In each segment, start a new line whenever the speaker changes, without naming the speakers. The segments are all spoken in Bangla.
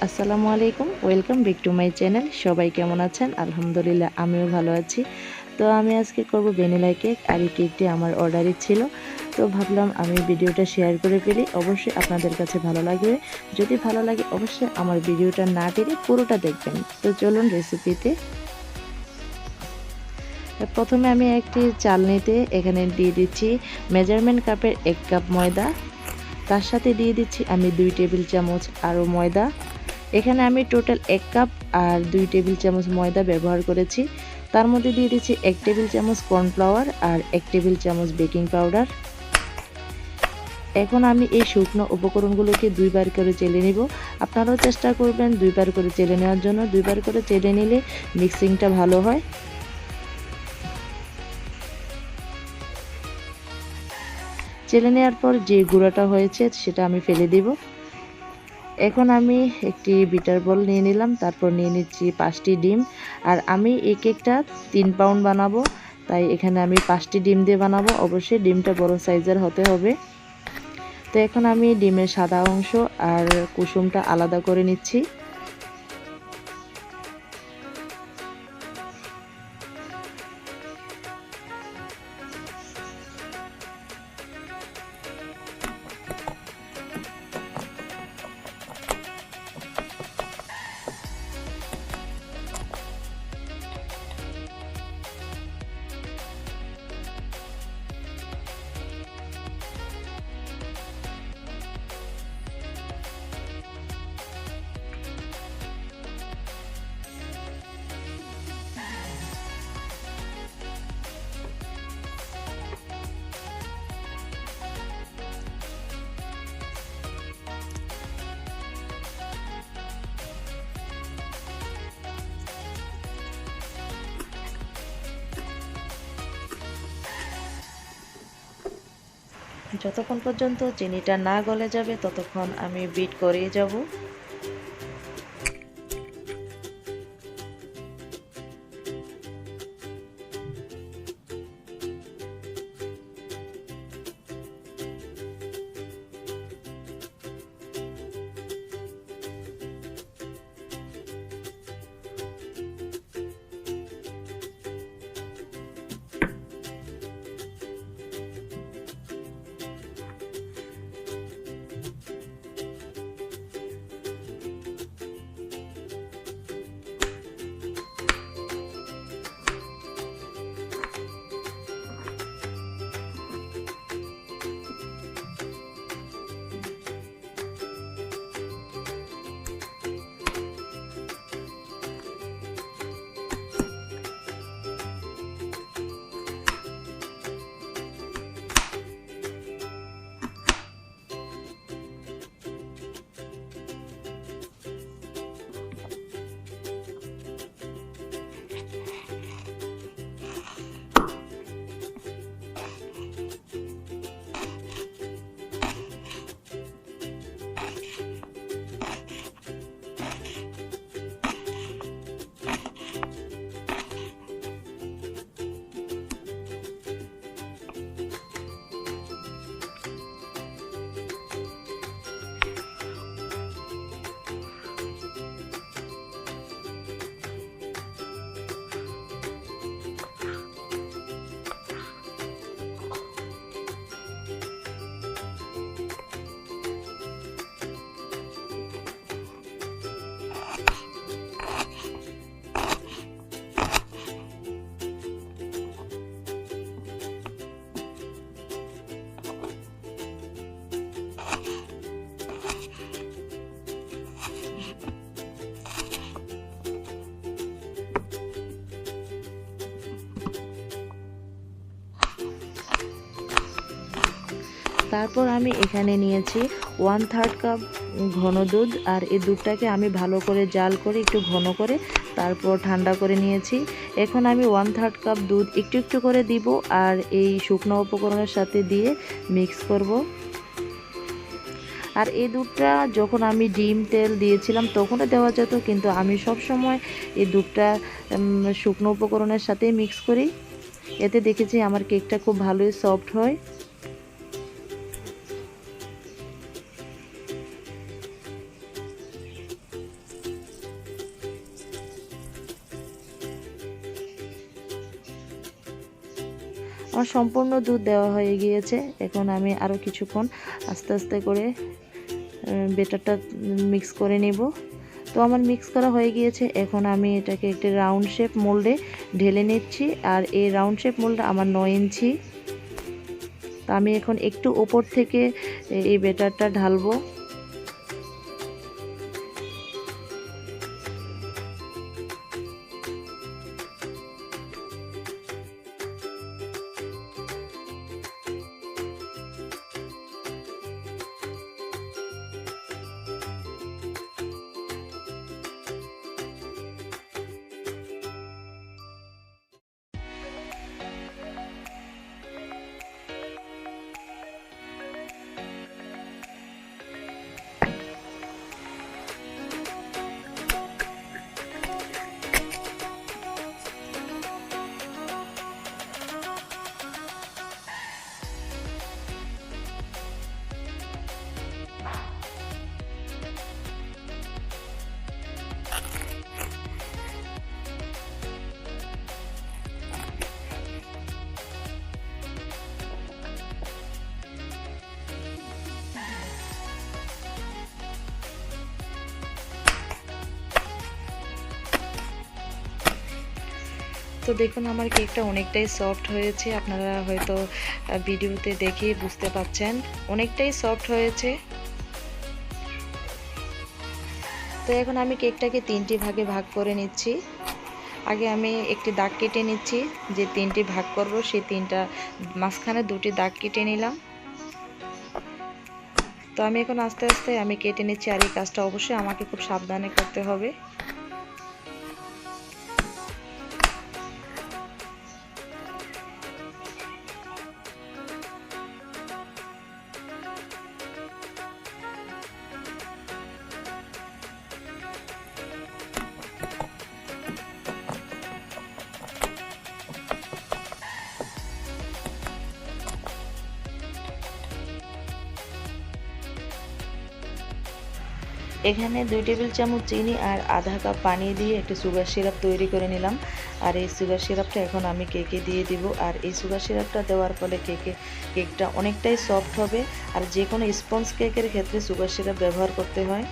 আসসালামু আলাইকুম, welcome back to my channel. সবাই কেমন আছেন? আলহামদুলিল্লাহ, আমিও ভালো আছি। তো আমি আজকে করব ভ্যানিলা কেক, আর এই কেকটি আমার অর্ডারই ছিল। তো ভাবলাম আমি ভিডিওটা শেয়ার করে ফেলি, অবশ্যই আপনাদের কাছে ভালো লাগবে। যদি ভালো লাগে অবশ্যই আমার ভিডিওটা না টেনে পুরোটা দেখবেন। তো চলুন রেসিপিতে। প্রথমে আমি একটি চালনিতে এখানে দিয়ে দিচ্ছি মেজারমেন্ট কাপের 1 কাপ ময়দা। তার সাথে দিয়ে দিচ্ছি আমি 2 টেবিল চামচ আরও ময়দা। এখানে আমি টোটাল 1 কাপ আর 2 টেবিল চামচ ময়দা ব্যবহার করেছি। তার মধ্যে দিয়ে দিচ্ছি 1 টেবিল চামচ কর্নফ্লাওয়ার আর 1 টেবিল চামচ বেকিং পাউডার। এখন আমি এই শুকনো উপকরণগুলোকে 2 বার করে চেলে নিব। আপনারাও চেষ্টা করবেন 2 বার করে চেলে নেওয়ার জন্য। 2 বার করে চেলে নিলে মিক্সিংটা ভালো হয়। চেলে নেওয়ার পর যে গুঁড়াটা হয়েছে সেটা আমি ফেলে দিব। এখন আমি একটি বিটার বল নিয়ে নিলাম, তারপর নিয়ে নিচ্ছি 5টি ডিম। আর আমি এই কেকটা 3 পাউন্ড বানাবো, তাই এখানে আমি 5টি ডিম দিয়ে বানাবো। অবশ্যই ডিমটা বড় সাইজের হতে হবে। তো এখন আমি ডিমের সাদা অংশ আর কুসুমটা আলাদা করে নিচ্ছি। যতক্ষণ পর্যন্ত চিনিটা না গলে যাবে ততক্ষণ আমি বিট করেই যাব। তারপর আমি এখানে নিয়েছি 1/3 কাপ ঘন দুধ। আর এই দুধটাকে আমি ভালো করে জাল করে একটু ঘন করে তারপর ঠান্ডা করে নিয়েছি। এখন আমি 1/3 কাপ দুধ একটু একটু করে দিব আর এই শুকনো উপকরণের সাথে দিয়ে মিক্স করব। আর এই দুধটা যখন আমি ডিম তেল দিয়েছিলাম তখনও দেওয়া যেত, কিন্তু আমি সব সময় এই দুধটা শুকনো উপকরণের সাথেই মিক্স করি। এতে দেখেছি আমার কেকটা খুব ভালোই সফট হয়। আমার সম্পূর্ণ দুধ দেওয়া হয়ে গিয়েছে। এখন আমি আরও কিছুক্ষণ আস্তে আস্তে করে ব্যাটারটা মিক্স করে নেব। তো আমার মিক্স করা হয়ে গিয়েছে। এখন আমি এটাকে একটি রাউন্ড শেপ মোল্ডে ঢেলে নিচ্ছি। আর এই রাউন্ড শেপ মোল্ডটা আমার 9 ইঞ্চি। তো আমি এখন একটু ওপর থেকে এই ব্যাটারটা ঢালবো। তো দেখুন আমার কেকটা অনেকটাই সফট হয়েছে, আপনারা হয়তো ভিডিওতে দেখে বুঝতে পাচ্ছেন অনেকটাই সফট হয়েছে। তো এখন আমি কেকটাকে 3টি ভাগে ভাগ করে নিচ্ছি। আগে আমি একটি দাগ কেটে নিচ্ছি, যে 3টি ভাগ করব সেই 3টা মাঝখানে 2টি দাগ কেটে নিলাম। তো আমি এখন আস্তে আস্তে আমি কেটে নিচ্ছি, আর এই কাজটা অবশ্যই আমাকে খুব সাবধানে করতে হবে। এখানে 2 টেবিল চামচ চিনি আর আধা কাপ পানি দিয়ে একটি সুগার সিরাপ তৈরি করে নিলাম। আর এই সুগার সিরাপটা এখন আমি কেকে দিয়ে দিব। আর এই সুগার সিরাপটা দেওয়ার ফলে কেকটা অনেকটাই সফট হবে। আর যে কোনো স্পঞ্জ কেকের ক্ষেত্রে সুগার সিরাপ ব্যবহার করতে হয়।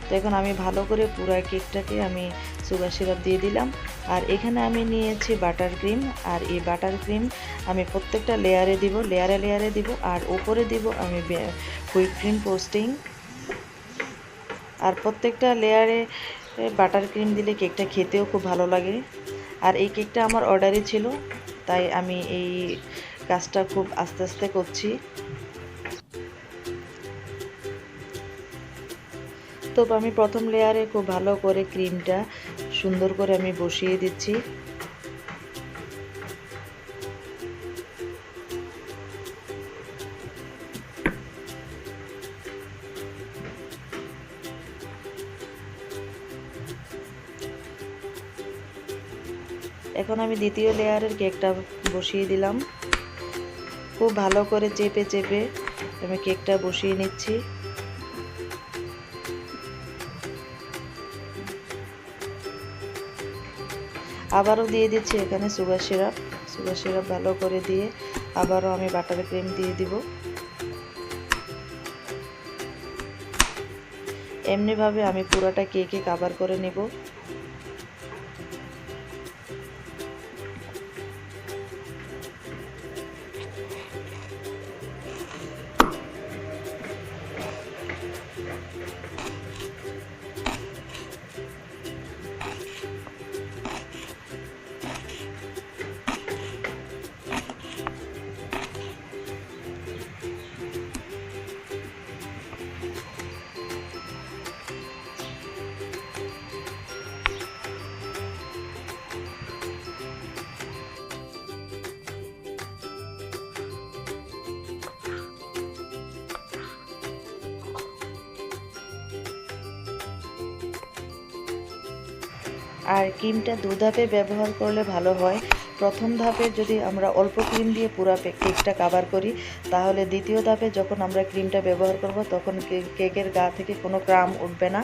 তো এখন আমি ভালো করে পুরো কেকটাকে আমি সুগার সিরাপ দিয়ে দিলাম। আর এখানে আমি নিয়েছি বাটার ক্রিম, আর এই বাটার ক্রিম আমি প্রত্যেকটা লেয়ারে দিব, লেয়ারে দিব। আর উপরে দিব আমি হুইপ ক্রিম ফ্রস্টিং। আর প্রত্যেকটা লেয়ারে বাটার ক্রিম দিলে কেকটা খেতেও খুব ভালো লাগে। আর এই কেকটা আমার অর্ডারই ছিল, তাই আমি এই কাজটা খুব আস্তে আস্তে করছি। তো আমি প্রথম লেয়ারে খুব ভালো করে ক্রিমটা সুন্দর করে আমি বসিয়ে দিচ্ছি। এখন আমি দ্বিতীয় লেয়ারের কেকটা বসিয়ে দিলাম। খুব ভালো করে চেপে চেপে আমি কেকটা বসিয়ে নিচ্ছি। আবারও দিয়ে দিচ্ছি এখানে সুগার সিরাপ ভালো করে দিয়ে আবারও আমি বাটার ক্রিম দিয়ে দিব। এমনিভাবে আমি পুরোটা কেকে কভার করে নেব। আর ক্রিমটা 2 ধাপে ব্যবহার করলে ভালো হয়। প্রথম ধাপে যদি আমরা অল্প ক্রিম দিয়ে পুরো কেকটা কভার করি, তাহলে দ্বিতীয় ধাপে যখন আমরা ক্রিমটা ব্যবহার করব তখন কেকের গা থেকে কোনো ক্রাম্ব উঠবে না।